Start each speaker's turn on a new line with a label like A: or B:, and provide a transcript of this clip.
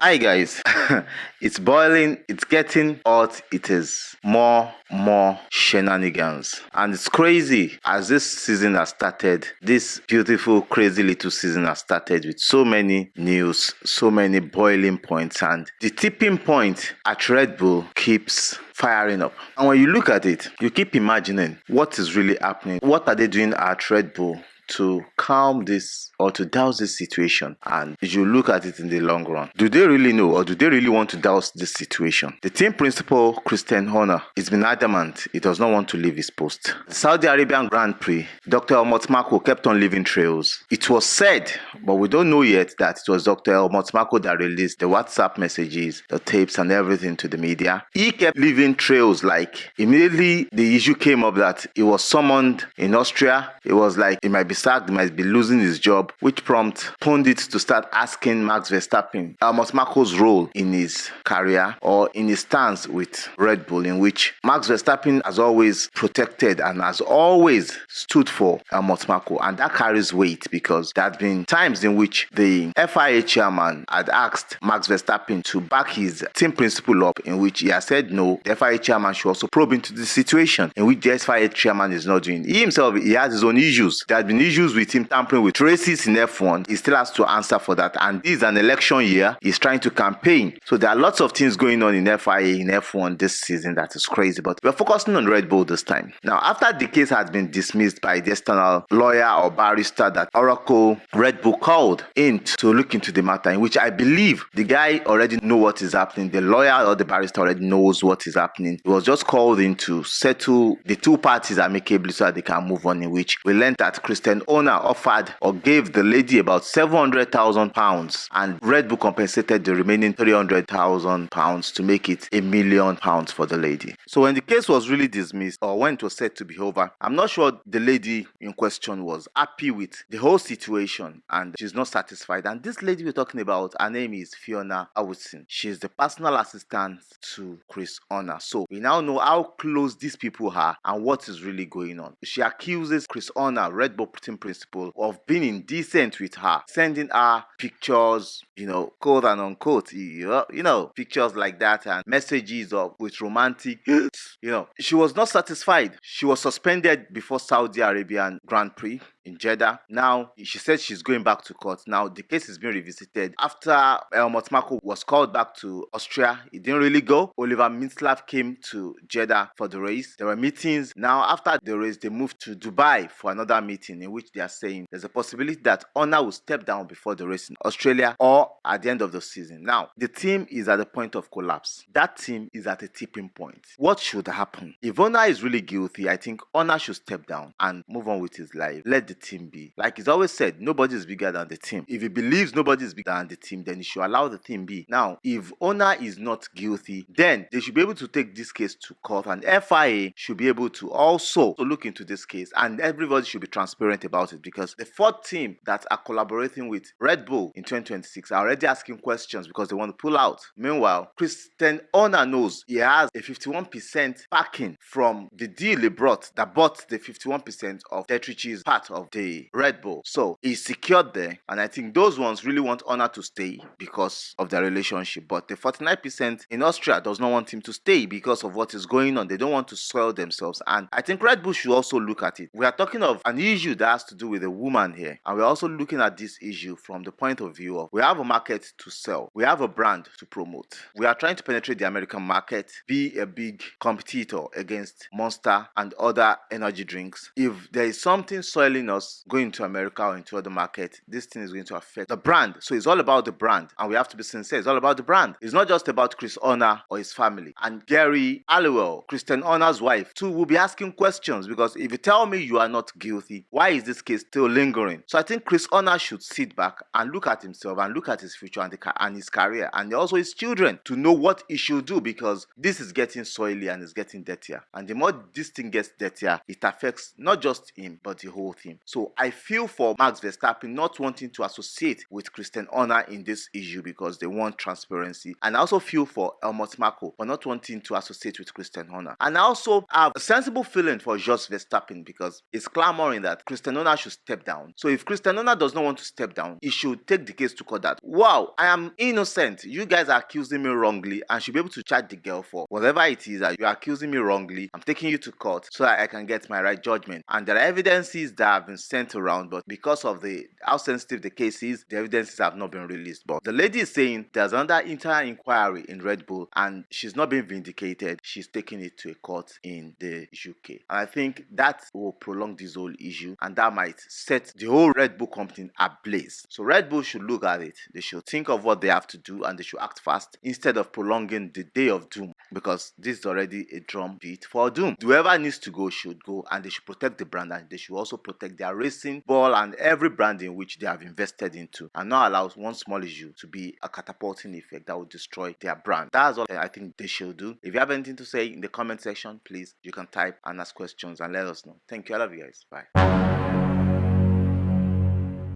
A: Hi guys, it's boiling, it's getting hot, it is more shenanigans. And it's crazy as this season has started, this beautiful, crazy little season has started with so many news, so many boiling points, and the tipping point at Red Bull keeps firing up. And when you look at it, you keep imagining what is really happening. What are they doing at Red Bull to calm this or to douse this situation? And you look at it in the long run, do they really know, or do they really want to douse this situation? The team principal, Christian Horner, has been adamant he does not want to leave his post. The Saudi Arabian Grand Prix, Dr. Mako kept on leaving trails. It was said, but we don't know yet, that it was Dr. Mako that released the WhatsApp messages, the tapes and everything to the media. He kept leaving trails. Like immediately the issue came up that he was summoned in Austria. It was like he might be sacked, he might be losing his job, which prompted pundits to start asking Max Verstappen Mako's role in his career or in his stance with Red Bull, in which Max Verstappen has always protected and has always stood for Mako, and that carries weight because there had been times in which the FIA chairman had asked Max Verstappen to back his team principal up, in which he has said no. The FIA chairman should also probe into the situation, in which the FIA chairman is not doing. He himself, he has his own issues. There had been issues with him tampering with races in F1. He still has to answer for that, and this is an election year. He's trying to campaign, so there are lots of things going on in FIA, in F1 this season that is crazy, but we're focusing on Red Bull this time. Now, after the case has been dismissed by the external lawyer or barrister that Oracle Red Bull called in to look into the matter, in which I believe the guy already knows what is happening. The lawyer or the barrister already knows what is happening. He was just called in to settle the two parties amicably so that they can move on, in which we learned that Christian Horner offered or gave the lady about £700,000, and Red Bull compensated the remaining £300,000 to make it £1 million for the lady. So when the case was really dismissed, or when it was said to be over, I'm not sure the lady in question was happy with the whole situation, and she's not satisfied. And this lady we're talking about, her name is Fiona Howitson. She's the personal assistant to Chris Horner. So we now know how close these people are and what is really going on. She accuses Chris Horner, Red Bull team principal, of being indecent with her, sending her pictures, quote and unquote, pictures like that, and messages of with romantic, she was not satisfied. She was suspended before Saudi Arabian Grand Prix in Jeddah. Now, she said she's going back to court. Now, the case is being revisited. After Mako was called back to Austria, he didn't really go. Oliver Mintzlaff came to Jeddah for the race. There were meetings. Now, after the race, they moved to Dubai for another meeting, in which they are saying there's a possibility that Horner will step down before the race in Australia or at the end of the season. Now, the team is at the point of collapse. That team is at a tipping point. What should happen? If Horner is really guilty, I think Horner should step down and move on with his life. Let the team be. Like he's always said, nobody is bigger than the team. If he believes nobody is bigger than the team, then he should allow the team be. Now, if Horner is not guilty, then they should be able to take this case to court, and FIA should be able to also look into this case, and everybody should be transparent about it, because the fourth team that are collaborating with Red Bull in 2026 are already asking questions because they want to pull out. Meanwhile, Christian Horner knows he has a 51% backing from the deal he brought, that bought the 51% of Dietrich's part of the Red Bull. So he's secured there, and I think those ones really want Horner to stay because of their relationship. But the 49% in Austria does not want him to stay because of what is going on. They don't want to soil themselves, and I think Red Bull should also look at it. We are talking of an issue that has to do with a woman here, and we're also looking at this issue from the point of view of we have a market to sell, we have a brand to promote, we are trying to penetrate the American market, be a big competitor against Monster and other energy drinks. If there is something soiling us going to America or into other markets, this thing is going to affect the brand. So it's all about the brand, and we have to be sincere. It's all about the brand. It's not just about Chris Horner or his family. And Gary Halliwell, Christian Horner's wife, too, will be asking questions, because if you tell me you are not guilty, why is this case still lingering? So I think Chris Horner should sit back and look at himself and look at his future and his career, and also his children, to know what he should do, because this is getting soily and it's getting dirtier. And the more this thing gets dirtier, it affects not just him but the whole team. So I feel for Max Verstappen not wanting to associate with Christian Horner in this issue because they want transparency. And I also feel for Helmut Marko for not wanting to associate with Christian Horner. And I also have a sensible feeling for Jos Verstappen because it's clamoring that Christian Horner should step down. So if Christian Horner does not want to step down, he should take the case to court that, wow, I am innocent. You guys are accusing me wrongly and should be able to charge the girl for whatever it is that you're accusing me wrongly. I'm taking you to court so that I can get my right judgment. And there are evidences that have been sent around, but because of how sensitive the case is, the evidences have not been released. But the lady is saying there's another internal inquiry in Red Bull and she's not being vindicated. She's taking it to a court in the UK. And I think that will prolong this whole issue and that might set the whole Red Bull company ablaze. So Red Bull should look at it. They should think of what they have to do and they should act fast instead of prolonging the day of doom, because this is already a drum beat for doom. Whoever needs to go should go, and they should protect the brand and they should also protect their racing ball and every brand in which they have invested into, and not allow one small issue to be a catapulting effect that will destroy their brand. That's all I think they should do. If you have anything to say in the comment section, please, you can type and ask questions and let us know. Thank you. I love you guys. Bye.